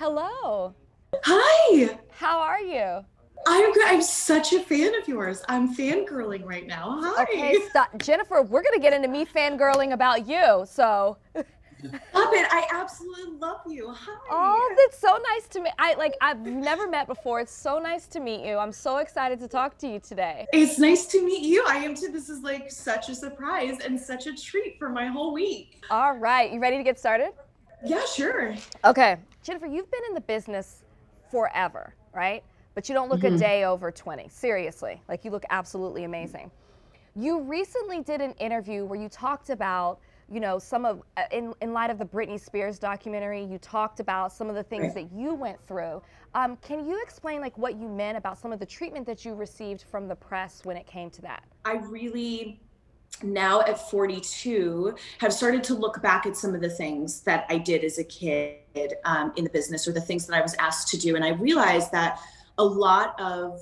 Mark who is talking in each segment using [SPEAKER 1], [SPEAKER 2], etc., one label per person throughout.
[SPEAKER 1] Hello.
[SPEAKER 2] Hi,
[SPEAKER 1] How are you?
[SPEAKER 2] I'm good. I'm such a fan of yours. I'm fangirling right now.
[SPEAKER 1] Okay,
[SPEAKER 2] Hi.
[SPEAKER 1] stop. Jennifer, we're going to get into me fangirling about you. So,
[SPEAKER 2] Love it. I absolutely love you.
[SPEAKER 1] oh,
[SPEAKER 2] Hi.
[SPEAKER 1] that's so nice to meet. I've never met before. It's so nice to meet you. I'm so excited to talk to you today.
[SPEAKER 2] It's nice to meet you. I am too. This is like such a surprise and such a treat for my whole week.
[SPEAKER 1] All right, you ready to get started?
[SPEAKER 2] Yeah, sure.
[SPEAKER 1] Okay, Jennifer, you've been in the business forever, right? But you don't look a day over 20. Seriously, like you look absolutely amazing. You recently did an interview where you talked about, some of, in light of the Britney Spears documentary, you talked about some of the things that you went through. Can you explain like what you meant about some of the treatment that you received from the press when it came to that?
[SPEAKER 2] I really, now at 42, have started to look back at some of the things that I did as a kid in the business, or the things that I was asked to do. And I realized that a lot of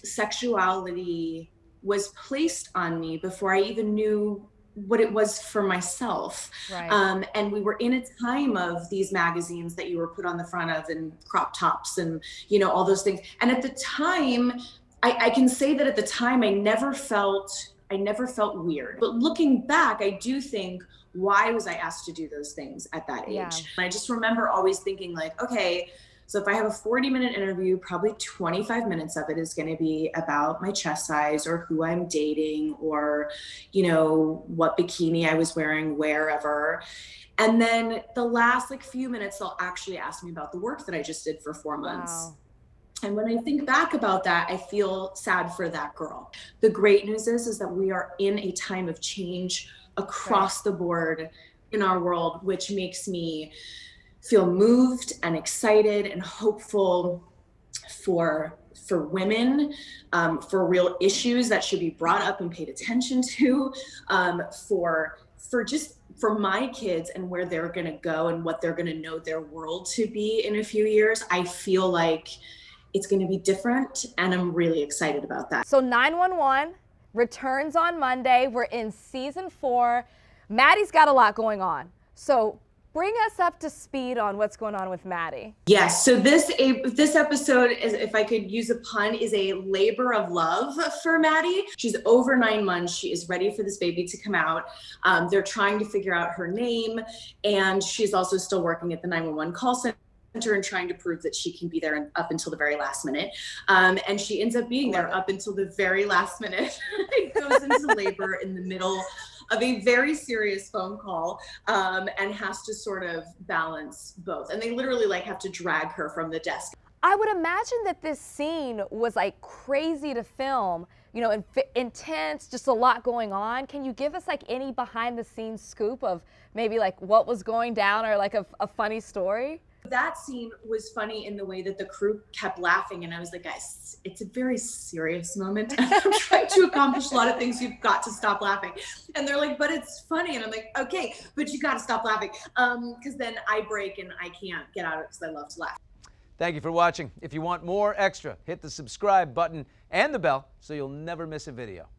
[SPEAKER 2] sexuality was placed on me before I even knew what it was for myself.
[SPEAKER 1] Right.
[SPEAKER 2] And we were in a time of these magazines that you were put on the front of, and crop tops and, all those things. And at the time, I can say that at the time, I never felt weird. But looking back, I do think, why was I asked to do those things at that age?
[SPEAKER 1] Yeah.
[SPEAKER 2] And I just remember always thinking like, okay, so if I have a 40-minute interview, probably 25 minutes of it is going to be about my chest size, or who I'm dating, or, what bikini I was wearing wherever. And then the last few minutes, they'll actually ask me about the work that I just did for 4 months.
[SPEAKER 1] Wow.
[SPEAKER 2] And when I think back about that, I feel sad for that girl. The great news is that we are in a time of change across the board in our world, which makes me feel moved and excited and hopeful for women, for real issues that should be brought up and paid attention to, for my kids and where they're going to go and what they're going to know their world to be in a few years. I feel like it's going to be different, and I'm really excited about that.
[SPEAKER 1] So 911 returns on Monday. We're in season 4. Maddie's got a lot going on. So bring us up to speed on what's going on with Maddie.
[SPEAKER 2] Yes, so this episode is, if I could use a pun, is a labor of love for Maddie. She's over 9 months. She is ready for this baby to come out. They're trying to figure out her name, and she's also still working at the 911 call center and trying to prove that she can be there up until the very last minute. And she ends up being there up until the very last minute. It goes into labor in the middle of a very serious phone call, and has to sort of balance both. And they literally have to drag her from the desk.
[SPEAKER 1] I would imagine that this scene was crazy to film, intense, just a lot going on. Can you give us any behind the scenes scoop of maybe what was going down, or a funny story?
[SPEAKER 2] That scene was funny in the way that the crew kept laughing, and I was like, guys, it's a very serious moment. I'm trying to accomplish a lot of things. You've got to stop laughing. And they're like, but it's funny. And I'm like, okay, but you got to stop laughing. Because then I break and I can't get out of it because I love to laugh.
[SPEAKER 3] Thank you for watching. If you want more extra, hit the subscribe button and the bell so you'll never miss a video.